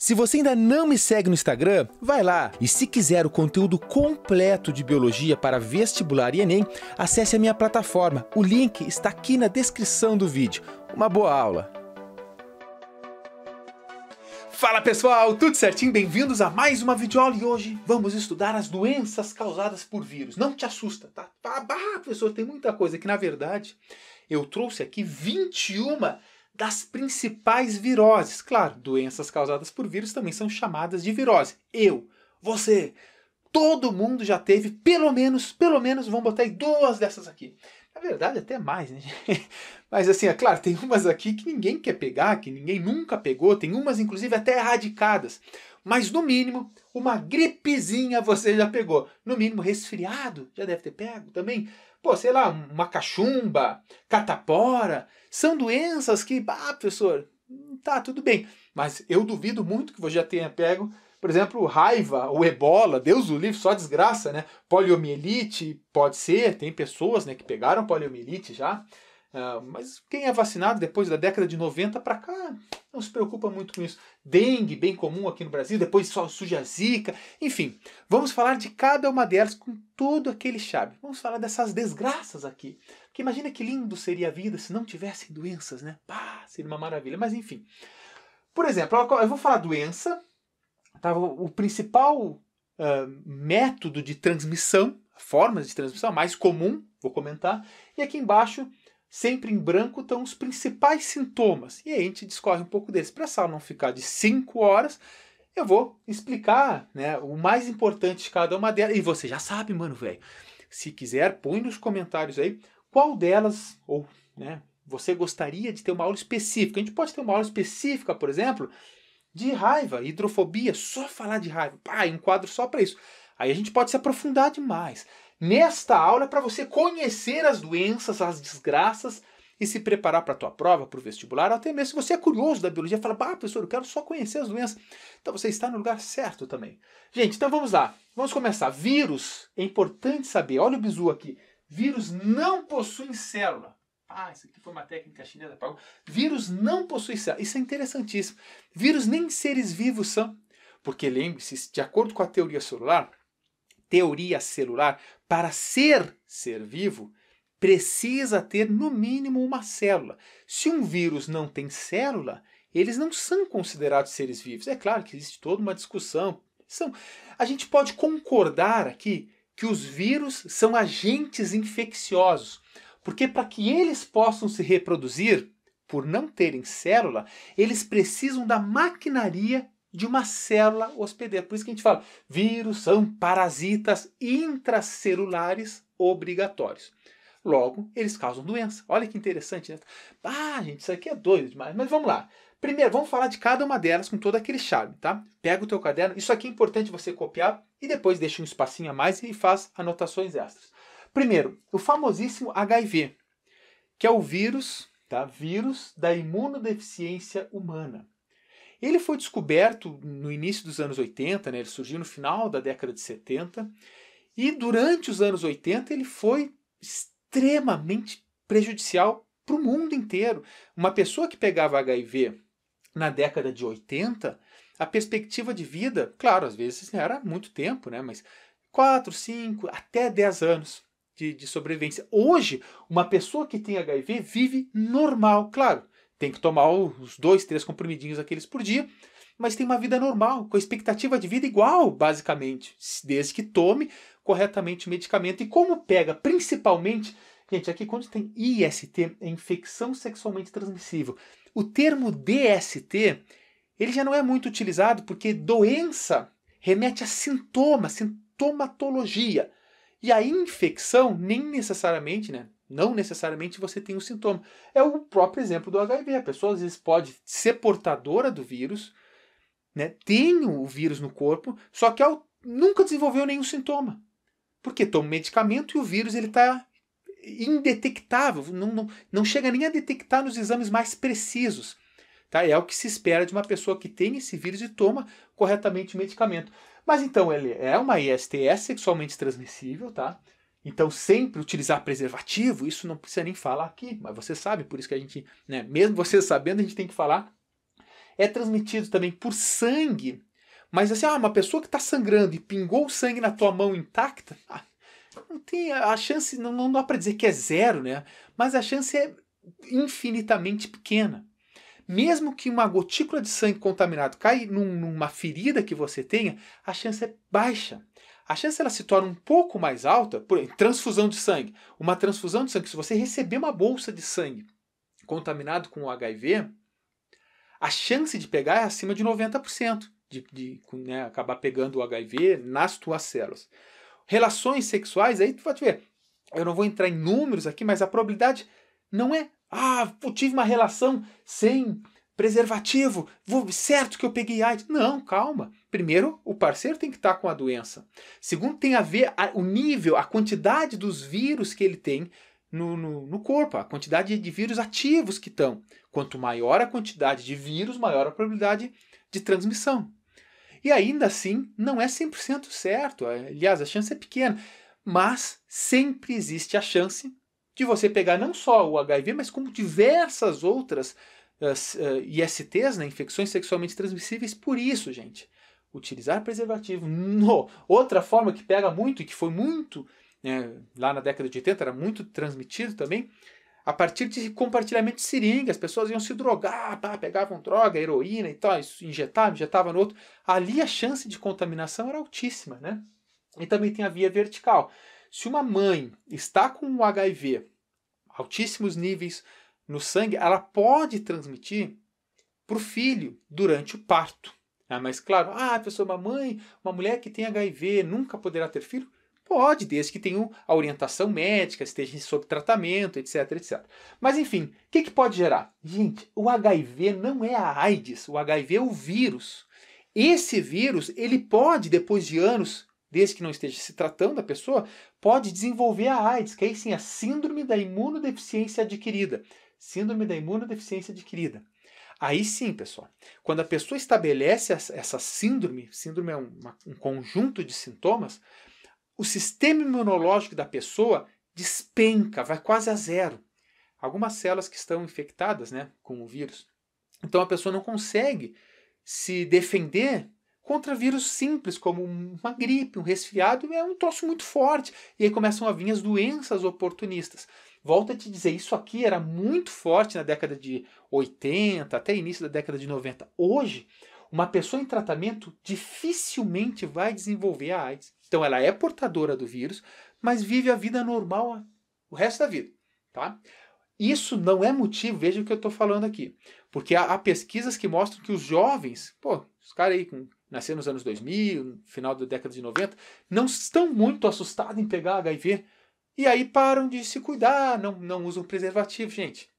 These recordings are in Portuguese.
Se você ainda não me segue no Instagram, vai lá. E se quiser o conteúdo completo de biologia para vestibular e Enem, acesse a minha plataforma. O link está aqui na descrição do vídeo. Uma boa aula! Fala pessoal, tudo certinho? Bem-vindos a mais uma videoaula e hoje vamos estudar as doenças causadas por vírus. Não te assusta, tá? Professor, tem muita coisa que na verdade eu trouxe aqui 21 das principais viroses. Claro, doenças causadas por vírus também são chamadas de virose. Eu, você, todo mundo já teve pelo menos, vamos botar aí 2 dessas aqui. Na verdade, até mais, né? Mas assim, é claro, tem umas aqui que ninguém quer pegar, que ninguém nunca pegou, tem umas inclusive até erradicadas. Mas no mínimo, uma gripezinha você já pegou. No mínimo, resfriado já deve ter pego também. Pô, sei lá, uma cachumba, catapora, são doenças que, professor, tá, tudo bem. Mas eu duvido muito que você já tenha pego, por exemplo, raiva ou ebola, Deus o livre, só desgraça, né? Poliomielite, pode ser, tem pessoas, né, que pegaram poliomielite já. Mas quem é vacinado depois da década de 90 para cá não se preocupa muito com isso. Dengue, bem comum aqui no Brasil, depois só surge a zika. Enfim, vamos falar de cada uma delas com todo aquele charme. Vamos falar dessas desgraças aqui. Porque imagina que lindo seria a vida se não tivessem doenças, né? Seria uma maravilha. Mas enfim. Por exemplo, eu vou falar doença. Tá? O principal método de transmissão, formas de transmissão mais comum, vou comentar. E aqui embaixo, sempre em branco, estão os principais sintomas. E aí a gente discorre um pouco deles. Para essa aula não ficar de 5 horas, eu vou explicar, né, o mais importante de cada uma delas. E você já sabe, mano, velho. Se quiser, põe nos comentários aí qual delas, ou né, você gostaria de ter uma aula específica. A gente pode ter uma aula específica, por exemplo, de raiva, hidrofobia, só falar de raiva. Um quadro só para isso. Aí a gente pode se aprofundar demais. Nesta aula é para você conhecer as doenças, as desgraças e se preparar para a tua prova, para o vestibular, até mesmo se você é curioso da biologia, fala, professor, eu quero só conhecer as doenças. Então você está no lugar certo também. Gente, então vamos lá. Vamos começar. Vírus, é importante saber, olha o bizu aqui. Vírus não possuem célula. Isso aqui foi uma técnica chinesa. Vírus não possui célula. Isso é interessantíssimo. Vírus nem seres vivos são. Porque lembre-se, de acordo com a teoria celular, para ser vivo, precisa ter no mínimo uma célula. Se um vírus não tem célula, eles não são considerados seres vivos. É claro que existe toda uma discussão. A gente pode concordar aqui que os vírus são agentes infecciosos, porque para que eles possam se reproduzir, por não terem célula, eles precisam da maquinaria de uma célula hospedeira. Por isso que a gente fala, vírus são parasitas intracelulares obrigatórios. Logo, eles causam doença. Olha que interessante, né? Gente, isso aqui é doido demais. Mas vamos lá. Primeiro, vamos falar de cada uma delas com todo aquele charme, tá? Pega o teu caderno. Isso aqui é importante você copiar e depois deixa um espacinho a mais e faz anotações extras. Primeiro, o famosíssimo HIV, que é o vírus, tá? Vírus da imunodeficiência humana. Ele foi descoberto no início dos anos 80, né? Ele surgiu no final da década de 70, e durante os anos 80 ele foi extremamente prejudicial para o mundo inteiro. Uma pessoa que pegava HIV na década de 80, a perspectiva de vida, claro, às vezes era muito tempo, né? Mas 4, 5, até 10 anos de sobrevivência. Hoje, uma pessoa que tem HIV vive normal, claro. Tem que tomar os 2, 3 comprimidinhos aqueles por dia, mas tem uma vida normal, com a expectativa de vida igual, basicamente, desde que tome corretamente o medicamento. E como pega, principalmente, gente, aqui quando tem IST, é infecção sexualmente transmissível. O termo DST, ele já não é muito utilizado, porque doença remete a sintoma, sintomatologia. E a infecção, nem necessariamente, né? Não necessariamente você tem um sintoma. É o próprio exemplo do HIV. A pessoa às vezes pode ser portadora do vírus, né? Tem o vírus no corpo, só que nunca desenvolveu nenhum sintoma. Porque toma medicamento e o vírus está indetectável. Não chega nem a detectar nos exames mais precisos. Tá? É o que se espera de uma pessoa que tem esse vírus e toma corretamente o medicamento. Mas então ele é uma IST sexualmente transmissível, tá? Então sempre utilizar preservativo, isso não precisa nem falar aqui, mas você sabe, por isso que a gente, né, mesmo você sabendo, a gente tem que falar. é transmitido também por sangue, mas assim, uma pessoa que está sangrando e pingou o sangue na tua mão intacta, não tem a chance, não dá para dizer que é zero, né? Mas a chance é infinitamente pequena. Mesmo que uma gotícula de sangue contaminado caia numa ferida que você tenha, a chance é baixa. A chance ela se torna um pouco mais alta por transfusão de sangue. Uma transfusão de sangue, se você receber uma bolsa de sangue contaminado com o HIV, a chance de pegar é acima de 90% de acabar pegando o HIV nas tuas células. Relações sexuais, aí tu vai ver, eu não vou entrar em números aqui, mas a probabilidade não é, eu tive uma relação sem preservativo, certo que eu peguei AIDS. Não, calma. Primeiro, o parceiro tem que estar com a doença. Segundo, tem a ver o nível, a quantidade dos vírus que ele tem no corpo, a quantidade de vírus ativos que estão. Quanto maior a quantidade de vírus, maior a probabilidade de transmissão. E ainda assim, não é 100% certo. Aliás, a chance é pequena. Mas sempre existe a chance de você pegar não só o HIV, mas como diversas outras ISTs, né, infecções sexualmente transmissíveis. Por isso, gente, utilizar preservativo. Outra forma que pega muito e que foi muito, lá na década de 80, era muito transmitido também, a partir de compartilhamento de seringa. As pessoas iam se drogar, pegavam droga, heroína e tal, injetavam no outro. Ali a chance de contaminação era altíssima, né? E também tem a via vertical. Se uma mãe está com o HIV, altíssimos níveis no sangue, ela pode transmitir para o filho durante o parto. Mas claro, pessoa, uma mulher que tem HIV nunca poderá ter filho? Pode, desde que tenha a orientação médica, esteja sob tratamento, etc, etc. Mas enfim, o que pode gerar? Gente, o HIV não é a AIDS, o HIV é o vírus. Esse vírus, ele pode, depois de anos, desde que não esteja se tratando da pessoa, pode desenvolver a AIDS, que aí sim, a síndrome da imunodeficiência adquirida. Síndrome da imunodeficiência adquirida. Aí sim, pessoal, quando a pessoa estabelece essa síndrome é um conjunto de sintomas, o sistema imunológico da pessoa despenca, vai quase a zero. Algumas células que estão infectadas, né, com o vírus. Então a pessoa não consegue se defender contra vírus simples, como uma gripe, um resfriado, é um troço muito forte. E aí começam a vir as doenças oportunistas. Volto a te dizer, isso aqui era muito forte na década de 80, até início da década de 90. Hoje, uma pessoa em tratamento dificilmente vai desenvolver a AIDS. Então ela é portadora do vírus, mas vive a vida normal o resto da vida. Tá? Isso não é motivo, veja o que eu estou falando aqui. Porque há pesquisas que mostram que os jovens, os caras aí nasceram nos anos 2000, no final da década de 90, não estão muito assustados em pegar HIV. E aí param de se cuidar, não usam preservativo. Gente,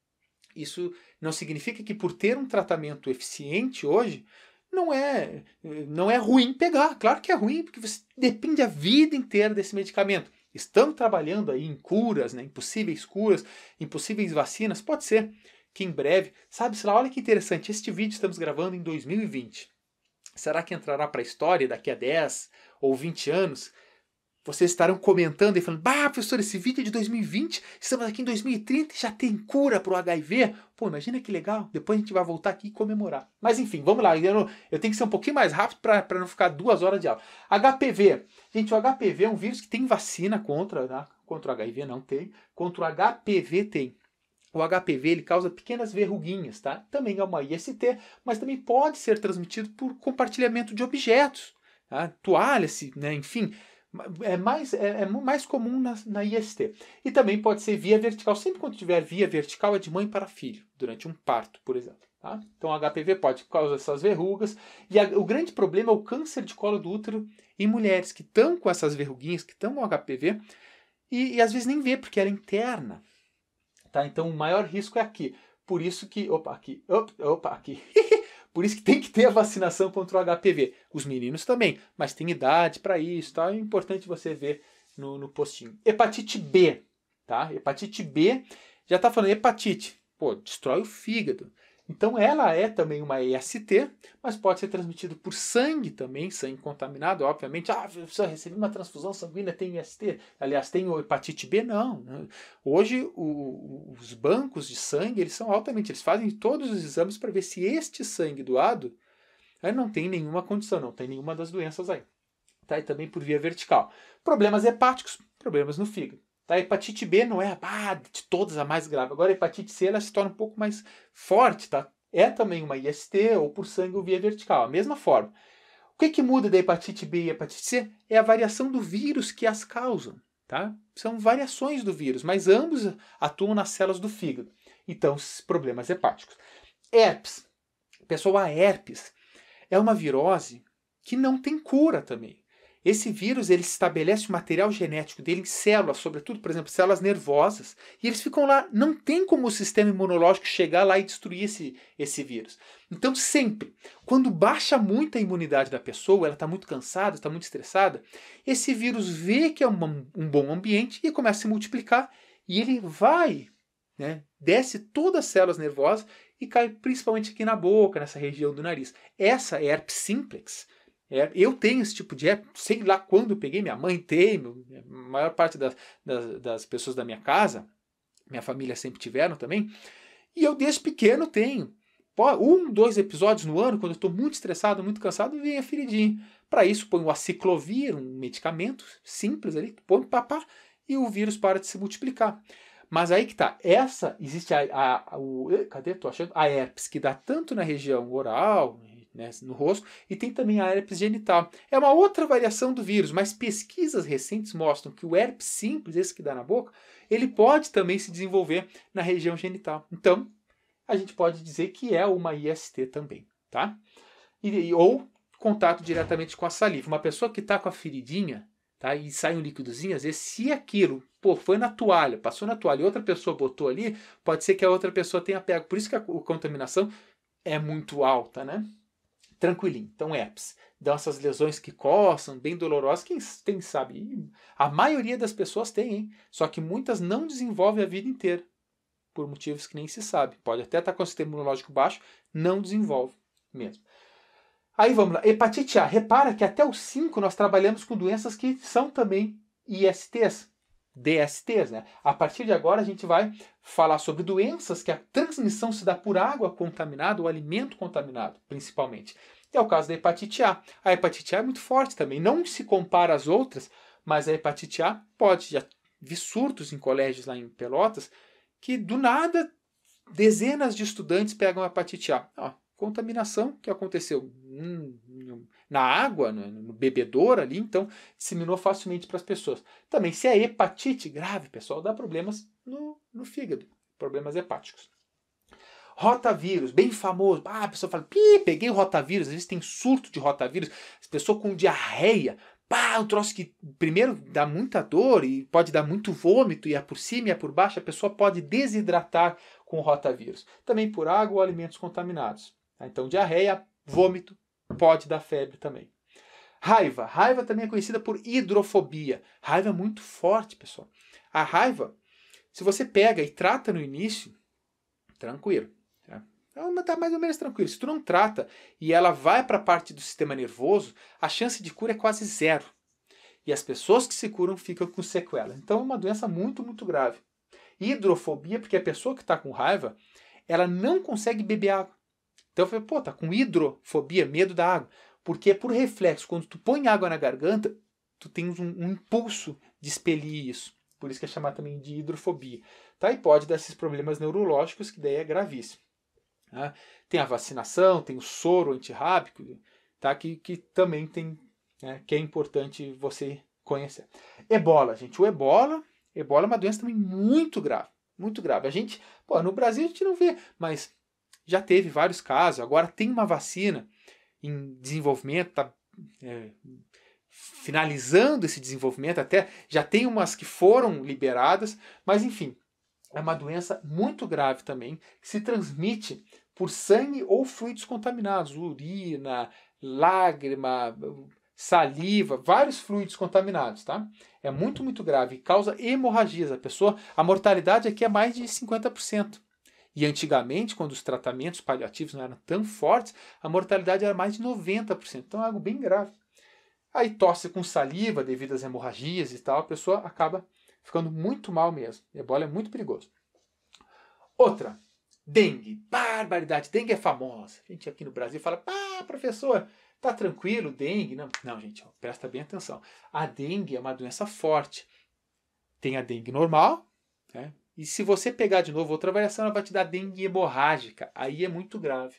isso não significa que por ter um tratamento eficiente hoje, não é ruim pegar. Claro que é ruim, porque você depende a vida inteira desse medicamento. Estamos trabalhando aí em curas, né, em possíveis curas, em possíveis vacinas. Pode ser que em breve, sabe-se lá, olha que interessante, este vídeo estamos gravando em 2020. Será que entrará para a história daqui a 10 ou 20 anos? Vocês estarão comentando e falando, professor, esse vídeo é de 2020, estamos aqui em 2030 e já tem cura para o HIV. Imagina que legal, depois a gente vai voltar aqui e comemorar. Mas enfim, vamos lá, eu tenho que ser um pouquinho mais rápido para não ficar 2 horas de aula. HPV. Gente, o HPV é um vírus que tem vacina contra, né? Contra o HIV não tem, contra o HPV tem. O HPV ele causa pequenas verruguinhas, tá? Também é uma IST, mas também pode ser transmitido por compartilhamento de objetos, tá? Toalhas, né? Enfim, é mais comum na IST. E também pode ser via vertical. Sempre quando tiver via vertical é de mãe para filho, durante um parto, por exemplo. Tá? Então o HPV pode causar essas verrugas. E o grande problema é o câncer de colo do útero em mulheres que estão com essas verruguinhas, que estão com HPV, e às vezes nem vê, porque ela é interna. Tá? Então o maior risco é aqui. Por isso que... aqui. Por isso que tem que ter a vacinação contra o HPV. Os meninos também, mas tem idade para isso. Tá? É importante você ver no postinho. Hepatite B. Tá? Hepatite B, já está falando hepatite. Destrói o fígado. Então ela é também uma IST, mas pode ser transmitido por sangue também, sangue contaminado, obviamente. Ah, eu recebi uma transfusão sanguínea, tem IST. Aliás, tem hepatite B? Não. Hoje os bancos de sangue, eles são altamente, eles fazem todos os exames para ver se este sangue doado não tem nenhuma condição, não tem nenhuma das doenças aí. Tá? E também por via vertical. Problemas hepáticos, problemas no fígado. Tá? A hepatite B não é de todas a mais grave. Agora a hepatite C ela se torna um pouco mais forte. Tá? É também uma IST ou por sangue ou via vertical. A mesma forma. O que muda da hepatite B e hepatite C? É a variação do vírus que as causam. Tá? São variações do vírus, mas ambos atuam nas células do fígado. Então, problemas hepáticos. Herpes. Pessoal, a herpes é uma virose que não tem cura também. Esse vírus ele estabelece o material genético dele em células, sobretudo, por exemplo, células nervosas, e eles ficam lá. Não tem como o sistema imunológico chegar lá e destruir esse vírus. Então, sempre, quando baixa muito a imunidade da pessoa, ela está muito cansada, está muito estressada, esse vírus vê que é um bom ambiente e começa a se multiplicar, e ele vai, desce todas as células nervosas e cai principalmente aqui na boca, nessa região do nariz. Essa é herpes simplex. Eu tenho esse tipo de herpes, sei lá quando eu peguei, minha mãe tem, a maior parte das pessoas da minha casa, minha família sempre tiveram também, e eu desde pequeno tenho. 1, 2 episódios no ano, quando eu estou muito estressado, muito cansado, vem a feridinha. Para isso, põe o aciclovir, um medicamento simples ali, põe papá, e o vírus para de se multiplicar. Mas aí que tá, existe cadê? Tô achando a herpes, que dá tanto na região oral, no rosto, e tem também a herpes genital. É uma outra variação do vírus, mas pesquisas recentes mostram que o herpes simples, esse que dá na boca, ele pode também se desenvolver na região genital. Então, a gente pode dizer que é uma IST também, tá? Ou contato diretamente com a saliva. Uma pessoa que está com a feridinha, tá, e sai um líquidozinho, às vezes, se aquilo foi na toalha, passou na toalha e outra pessoa botou ali, pode ser que a outra pessoa tenha pego. Por isso que a contaminação é muito alta, né? Tranquilinho. Então, herpes. Dão essas lesões que coçam, bem dolorosas. Quem sabe? A maioria das pessoas tem, hein? Só que muitas não desenvolvem a vida inteira. Por motivos que nem se sabe. Pode até estar com o sistema imunológico baixo, não desenvolve mesmo. Aí vamos lá. Hepatite A. Repara que até os 5 nós trabalhamos com doenças que são também ISTs. DSTs, né? A partir de agora a gente vai falar sobre doenças que a transmissão se dá por água contaminada ou alimento contaminado, principalmente. É o caso da hepatite A. A hepatite A é muito forte também, não se compara às outras, mas a hepatite A pode, já vi surtos em colégios lá em Pelotas, que do nada dezenas de estudantes pegam a hepatite A. Contaminação que aconteceu na água, no bebedouro ali, então disseminou facilmente para as pessoas. Também, se é hepatite grave, pessoal, dá problemas no fígado, problemas hepáticos. Rotavírus, bem famoso. A pessoa fala, peguei o rotavírus, às vezes tem surto de rotavírus, as pessoas com diarreia, um troço que primeiro dá muita dor e pode dar muito vômito, e é por cima e é por baixo, a pessoa pode desidratar com o rotavírus. Também por água ou alimentos contaminados. Então, diarreia, vômito, pode dar febre também. Raiva. Raiva também é conhecida por hidrofobia. Raiva é muito forte, pessoal. A raiva, se você pega e trata no início, tranquilo. Está mais ou menos tranquilo. Se tu não trata e ela vai para a parte do sistema nervoso, a chance de cura é quase zero. E as pessoas que se curam ficam com sequela. Então é uma doença muito, muito grave. Hidrofobia, porque a pessoa que está com raiva, ela não consegue beber água. Então eu falei, tá com hidrofobia, medo da água. Porque por reflexo, quando tu põe água na garganta, tu tens um impulso de expelir isso. Por isso que é chamado também de hidrofobia. Tá? E pode dar esses problemas neurológicos, que daí é gravíssimo. Tá? Tem a vacinação, tem o soro antirrábico, tá? que também tem, que é importante você conhecer. Ebola, gente. O ebola é uma doença também muito grave. Muito grave. A gente, no Brasil a gente não vê, mas já teve vários casos. Agora tem uma vacina em desenvolvimento, está finalizando esse desenvolvimento, até já tem umas que foram liberadas, mas enfim, é uma doença muito grave também, que se transmite por sangue ou fluidos contaminados, urina, lágrima, saliva, vários fluidos contaminados, tá? É muito, muito grave, causa hemorragias. A mortalidade aqui é mais de 50%. E antigamente, quando os tratamentos paliativos não eram tão fortes, a mortalidade era mais de 90%. Então é algo bem grave. Aí tosse com saliva devido às hemorragias e tal, a pessoa acaba ficando muito mal mesmo. Ebola é muito perigoso. Outra, dengue. Barbaridade, dengue é famosa. A gente aqui no Brasil fala, professor, tá tranquilo, dengue? Não, gente, presta bem atenção. A dengue é uma doença forte. Tem a dengue normal, né? E se você pegar de novo outra variação, ela vai te dar dengue hemorrágica. Aí é muito grave.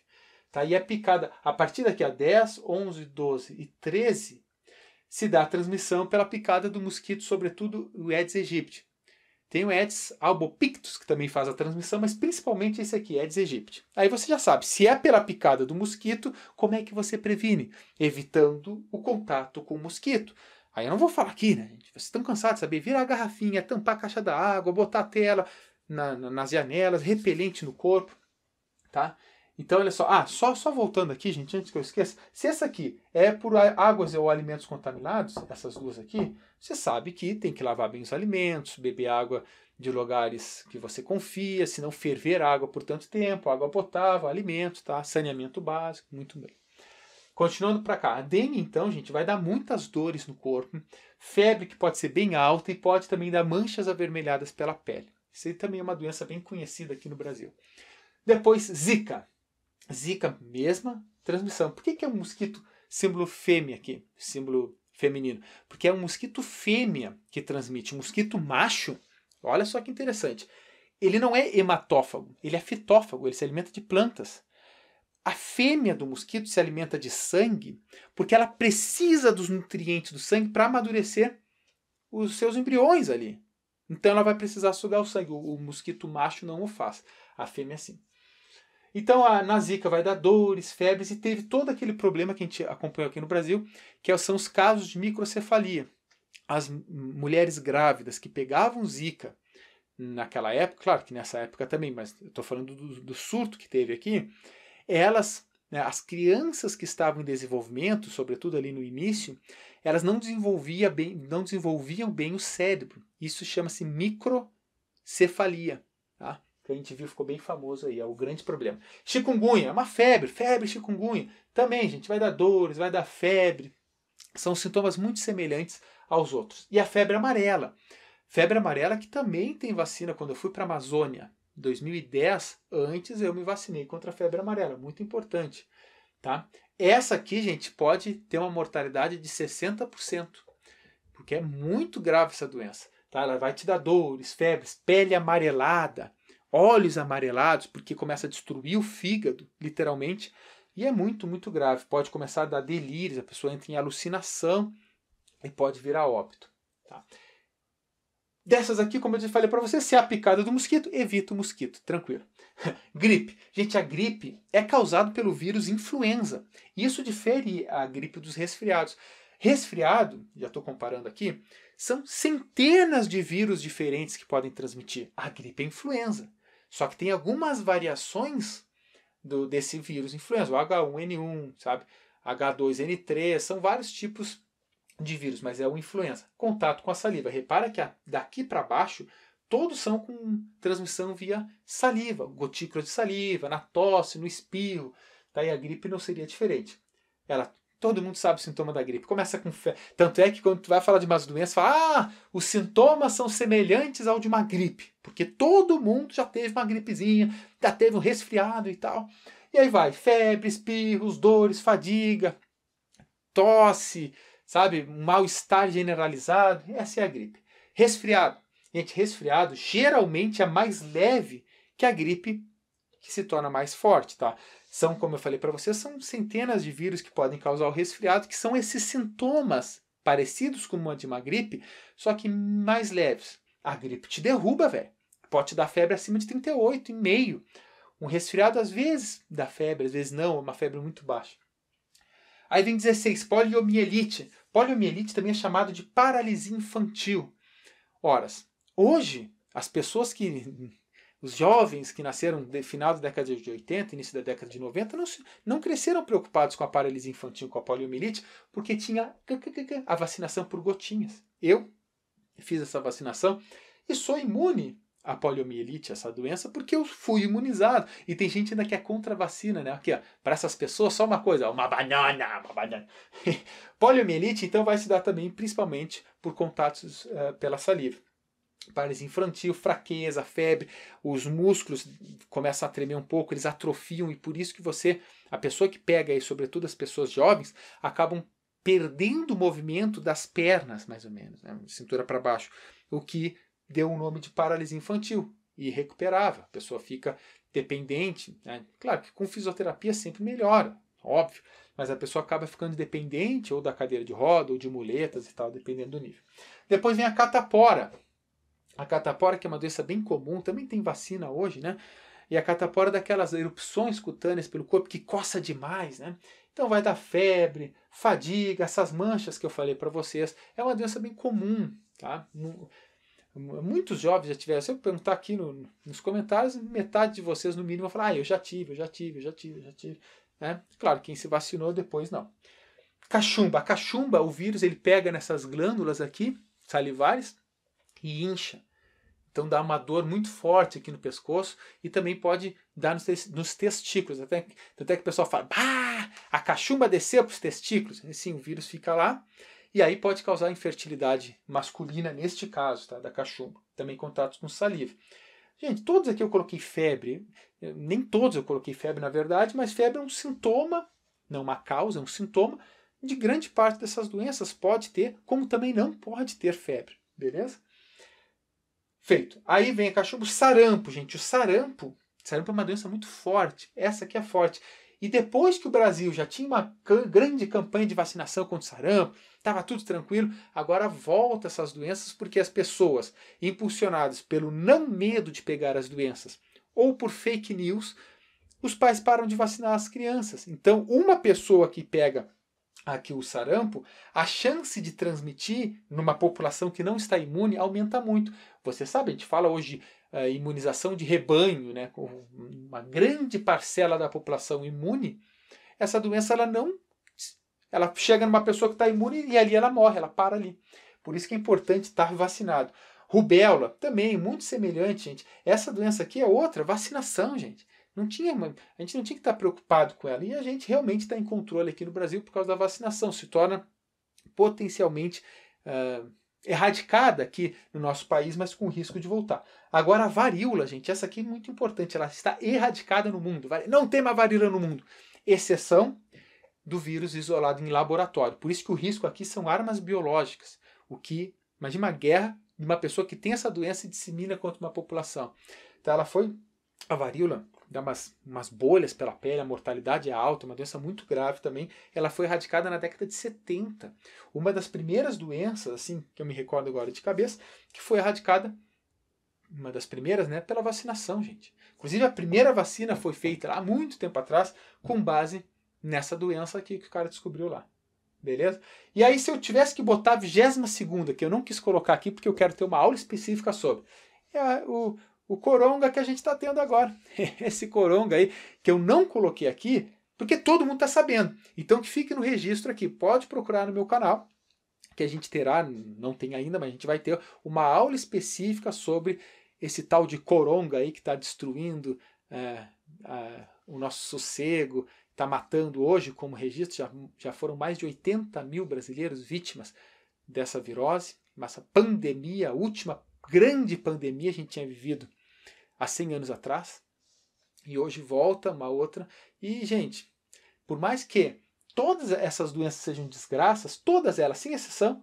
Tá? E a picada, a partir daqui a 10, 11, 12 e 13, se dá a transmissão pela picada do mosquito, sobretudo o Aedes aegypti. Tem o Aedes albopictus, que também faz a transmissão, mas principalmente esse aqui, Aedes aegypti. Aí você já sabe, se é pela picada do mosquito, como é que você previne? Evitando o contato com o mosquito. Aí eu não vou falar aqui, né, gente? Vocês estão cansados de saber, virar a garrafinha, tampar a caixa da água, botar a tela nas janelas, repelente no corpo, tá? Então, olha só. Só voltando aqui, gente, antes que eu esqueça. Se essa aqui é por águas ou alimentos contaminados, essas duas aqui, você sabe que tem que lavar bem os alimentos, beber água de lugares que você confia, se não ferver água por tanto tempo, água potável, alimentos, tá? Saneamento básico, muito bem. Continuando para cá. A dengue, então, gente, vai dar muitas dores no corpo, febre que pode ser bem alta e pode também dar manchas avermelhadas pela pele. Isso aí também é uma doença bem conhecida aqui no Brasil. Depois, Zika. Zika, mesma transmissão. Por que é um mosquito símbolo fêmea aqui? Símbolo feminino. Porque é um mosquito fêmea que transmite. Um mosquito macho, olha só que interessante. Ele não é hematófago, ele é fitófago, ele se alimenta de plantas. A fêmea do mosquito se alimenta de sangue porque ela precisa dos nutrientes do sangue para amadurecer os seus embriões ali. Então ela vai precisar sugar o sangue. O mosquito macho não o faz. A fêmea sim. Então na Zika vai dar dores, febres e teve todo aquele problema que a gente acompanhou aqui no Brasil, que são os casos de microcefalia. As mulheres grávidas que pegavam Zika naquela época, claro que nessa época também, mas eu estou falando do surto que teve aqui, elas, né, as crianças que estavam em desenvolvimento, sobretudo ali no início, elas não desenvolviam bem o cérebro. Isso chama-se microcefalia. Tá? Que a gente viu, ficou bem famoso aí, é o grande problema. Chikungunya, uma febre, chikungunya. Também, gente, vai dar dores, vai dar febre. São sintomas muito semelhantes aos outros. E a febre amarela. Febre amarela que também tem vacina. Quando eu fui para a Amazônia, em 2010, antes eu me vacinei contra a febre amarela. Muito importante. Tá? Essa aqui, gente, pode ter uma mortalidade de 60%. Porque é muito grave essa doença. Tá? Ela vai te dar dores, febres, pele amarelada, olhos amarelados, porque começa a destruir o fígado, literalmente. E é muito, muito grave. Pode começar a dar delírios, a pessoa entra em alucinação e pode virar óbito. Tá? Dessas aqui, como eu já falei para você, se é a picada do mosquito, evita o mosquito, tranquilo. Gripe. Gente, a gripe é causada pelo vírus influenza. Isso difere a gripe dos resfriados. Resfriado, já estou comparando aqui, são centenas de vírus diferentes que podem transmitir. A gripe é influenza. Só que tem algumas variações desse vírus influenza. O H1N1, sabe? H2N3, são vários tipos de vírus, mas é o influenza. Contato com a saliva. Repara que daqui para baixo, todos são com transmissão via saliva. Gotícula de saliva, na tosse, no espirro. Daí a gripe não seria diferente. Todo mundo sabe o sintoma da gripe. Começa com febre. Tanto é que quando tu vai falar de umas doenças, fala, os sintomas são semelhantes ao de uma gripe. Porque todo mundo já teve uma gripezinha, já teve um resfriado e tal. E aí vai, febre, espirros, dores, fadiga, tosse, sabe? Um mal-estar generalizado. Essa é a gripe. Resfriado. Gente, resfriado geralmente é mais leve que a gripe que se torna mais forte, tá? São, como eu falei para vocês, são centenas de vírus que podem causar o resfriado, que são esses sintomas parecidos com uma de uma gripe, só que mais leves. A gripe te derruba, velho. Pode te dar febre acima de 38,5. Um resfriado às vezes dá febre, às vezes não, é uma febre muito baixa. Aí vem 16, poliomielite. Poliomielite também é chamado de paralisia infantil. Ora, hoje, os jovens que nasceram no final da década de 80, início da década de 90, não cresceram preocupados com a paralisia infantil, com a poliomielite, porque tinha a vacinação por gotinhas. Eu fiz essa vacinação e sou imune a poliomielite, essa doença, porque eu fui imunizado. E tem gente ainda que é contra a vacina, né? Aqui, ó, para essas pessoas, só uma coisa, uma banana, uma banana. Poliomielite, então, vai se dar também, principalmente, por contatos pela saliva. Paralisia infantil, fraqueza, febre, os músculos começam a tremer um pouco, eles atrofiam, e por isso que a pessoa que pega aí, sobretudo as pessoas jovens, acabam perdendo o movimento das pernas, mais ou menos, né? Cintura para baixo, o que deu o nome de paralisia infantil, irrecuperável. A pessoa fica dependente, né? Claro que com fisioterapia sempre melhora, óbvio, mas a pessoa acaba ficando dependente ou da cadeira de roda ou de muletas e tal, dependendo do nível. Depois vem a catapora. A catapora, que é uma doença bem comum, também tem vacina hoje, né? E a catapora é daquelas erupções cutâneas pelo corpo que coça demais, né? Então vai dar febre, fadiga, essas manchas que eu falei para vocês. É uma doença bem comum, tá? Muitos jovens já tiveram. Se eu perguntar aqui nos comentários, metade de vocês, no mínimo, vão falar: eu já tive. Né? Claro, quem se vacinou depois não. Cachumba. A cachumba, o vírus, ele pega nessas glândulas aqui, salivares, e incha. Então dá uma dor muito forte aqui no pescoço e também pode dar nos testículos. Até que o pessoal fala: a cachumba desceu para os testículos. E sim, o vírus fica lá. E aí pode causar infertilidade masculina neste caso, tá? Da cachumba. Também contatos com saliva. Gente, todos aqui eu coloquei febre. Nem todos eu coloquei febre, na verdade, mas febre é um sintoma, não uma causa, é um sintoma de grande parte dessas doenças. Pode ter, como também não pode ter febre. Beleza? Feito. Aí vem a cachumba, o sarampo, gente. O sarampo é uma doença muito forte. Essa aqui é forte. E depois que o Brasil já tinha uma grande campanha de vacinação contra o sarampo, estava tudo tranquilo, agora volta essas doenças porque as pessoas, impulsionadas pelo não medo de pegar as doenças ou por fake news, os pais param de vacinar as crianças. Então, uma pessoa que pega aqui o sarampo, a chance de transmitir numa população que não está imune aumenta muito. Você sabe, a gente fala hoje de imunização de rebanho, né? Com uma grande parcela da população imune, essa doença ela chega numa pessoa que está imune e ali ela morre, ela para ali. Por isso que é importante estar vacinado. Rubéola, também, muito semelhante, gente. Essa doença aqui é outra, vacinação, gente. A gente não tinha que estar preocupado com ela. E a gente realmente está em controle aqui no Brasil por causa da vacinação. Se torna potencialmente erradicada aqui no nosso país, mas com risco de voltar. Agora a varíola, gente, essa aqui é muito importante. Ela está erradicada no mundo. Não tem mais varíola no mundo. Exceção do vírus isolado em laboratório. Por isso que o risco aqui são armas biológicas. Imagina uma guerra de uma pessoa que tem essa doença e dissemina contra uma população. Então a varíola dá umas bolhas pela pele, a mortalidade é alta, uma doença muito grave também. Ela foi erradicada na década de 70. Uma das primeiras doenças, assim, que eu me recordo agora de cabeça, que foi erradicada, uma das primeiras, né, pela vacinação, gente. Inclusive a primeira vacina foi feita há muito tempo atrás com base nessa doença aqui que o cara descobriu lá. Beleza? E aí, se eu tivesse que botar a 22ª, que eu não quis colocar aqui porque eu quero ter uma aula específica sobre, o coronga que a gente está tendo agora. Esse coronga aí, que eu não coloquei aqui, porque todo mundo está sabendo. Então que fique no registro aqui. Pode procurar no meu canal, que a gente terá, não tem ainda, mas a gente vai ter uma aula específica sobre esse tal de coronga aí que está destruindo o nosso sossego, está matando hoje, como registro, já foram mais de 80 mil brasileiros vítimas dessa virose. Essa pandemia, a última grande pandemia a gente tinha vivido há 100 anos atrás, e hoje volta uma outra. E, gente, por mais que todas essas doenças sejam desgraças, todas elas, sem exceção,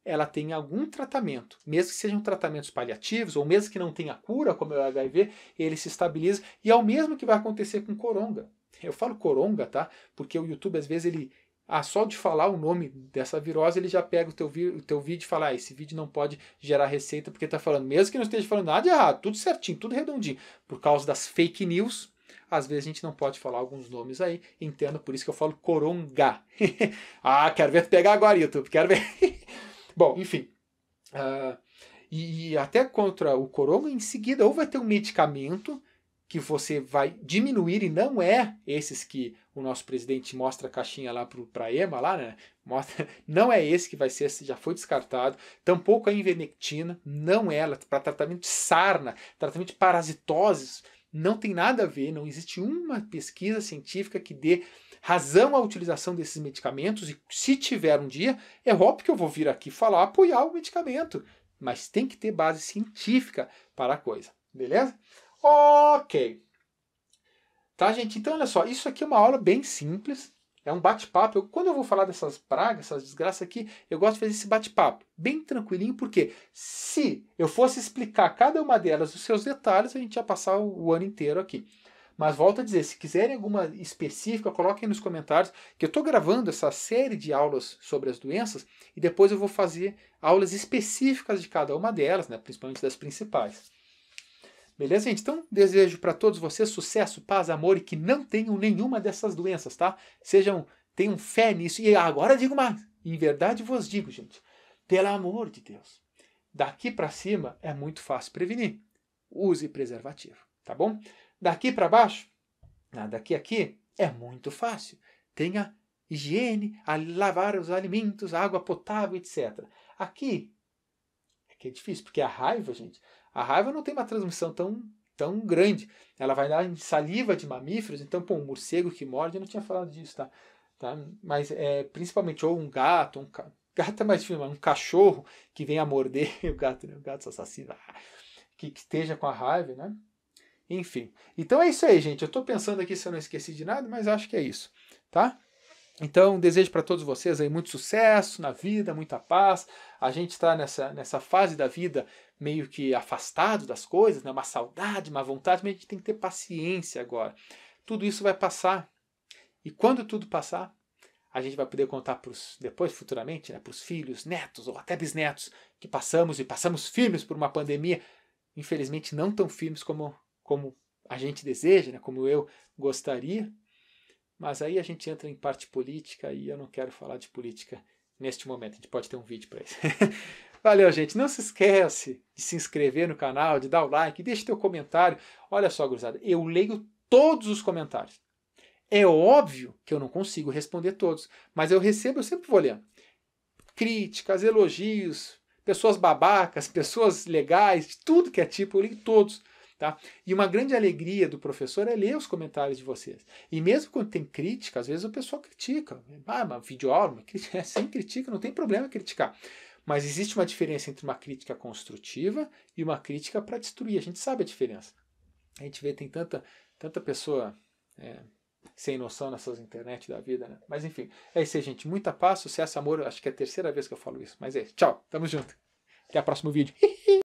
ela tem algum tratamento. Mesmo que sejam tratamentos paliativos, ou mesmo que não tenha cura, como é o HIV, ele se estabiliza, e é o mesmo que vai acontecer com coronga. Eu falo coronga, tá? Porque o YouTube, às vezes, só de falar o nome dessa virose, ele já pega o teu vídeo e fala: esse vídeo não pode gerar receita porque está falando, mesmo que não esteja falando nada de errado, tudo certinho, tudo redondinho. Por causa das fake news, às vezes a gente não pode falar alguns nomes aí, entendo, por isso que eu falo coronga. Quero ver tu pegar agora, YouTube, quero ver. Bom, enfim. E até contra o coronga, em seguida, ou vai ter um medicamento que você vai diminuir, e não é esses que o nosso presidente mostra a caixinha lá para a EMA, lá, né? Mostra, não é esse que vai ser, já foi descartado. Tampouco a ivermectina, não é ela, para tratamento de sarna, tratamento de parasitoses, não tem nada a ver, não existe uma pesquisa científica que dê razão à utilização desses medicamentos, e se tiver um dia, é óbvio que eu vou vir aqui falar, apoiar o medicamento, mas tem que ter base científica para a coisa, beleza? Ok. Tá, gente? Então, olha só, isso aqui é uma aula bem simples, é um bate-papo. Quando eu vou falar dessas pragas, essas desgraças aqui, eu gosto de fazer esse bate-papo bem tranquilinho, porque se eu fosse explicar cada uma delas, os seus detalhes, a gente ia passar o ano inteiro aqui. Mas volto a dizer, se quiserem alguma específica, coloquem nos comentários, que eu estou gravando essa série de aulas sobre as doenças, e depois eu vou fazer aulas específicas de cada uma delas, né, principalmente das principais. Beleza, gente? Então, desejo para todos vocês sucesso, paz, amor e que não tenham nenhuma dessas doenças, tá? Tenham fé nisso. E agora digo mais, em verdade vos digo, gente, pelo amor de Deus, daqui para cima é muito fácil prevenir. Use preservativo, tá bom? Daqui para baixo, daqui aqui, é muito fácil. Tenha higiene, lavar os alimentos, água potável, etc. Aqui é difícil, porque a raiva, gente, a raiva não tem uma transmissão tão grande. Ela vai dar em saliva de mamíferos, então, pô, um morcego que morde, eu não tinha falado disso, tá? Mas principalmente ou um gato, gato é mais difícil, mas um cachorro que vem a morder, o gato assassino, que esteja com a raiva, né? Enfim. Então é isso aí, gente. Eu tô pensando aqui se eu não esqueci de nada, mas acho que é isso, tá? Então, desejo para todos vocês aí muito sucesso na vida, muita paz. A gente está nessa fase da vida meio que afastado das coisas, né? Uma saudade, uma vontade, mas a gente tem que ter paciência agora. Tudo isso vai passar. E quando tudo passar, a gente vai poder contar depois, futuramente, né, para os filhos, netos ou até bisnetos, que passamos firmes por uma pandemia, infelizmente não tão firmes como a gente deseja, né, como eu gostaria. Mas aí a gente entra em parte política e eu não quero falar de política neste momento. A gente pode ter um vídeo para isso. Valeu, gente. Não se esquece de se inscrever no canal, de dar o like, deixe teu comentário. Olha só, gurizada, eu leio todos os comentários. É óbvio que eu não consigo responder todos, mas eu sempre vou lendo. Críticas, elogios, pessoas babacas, pessoas legais, de tudo que é tipo, eu leio todos. Tá? E uma grande alegria do professor é ler os comentários de vocês. E mesmo quando tem crítica, às vezes o pessoal critica. Uma videoaula, sem crítica, não tem problema criticar. Mas existe uma diferença entre uma crítica construtiva e uma crítica para destruir. A gente sabe a diferença. A gente vê, tem tanta pessoa sem noção nessas internet da vida, né? Mas enfim, é isso aí, gente. Muita paz, sucesso, amor. Acho que é a terceira vez que eu falo isso. Mas tchau, tamo junto. Até o próximo vídeo.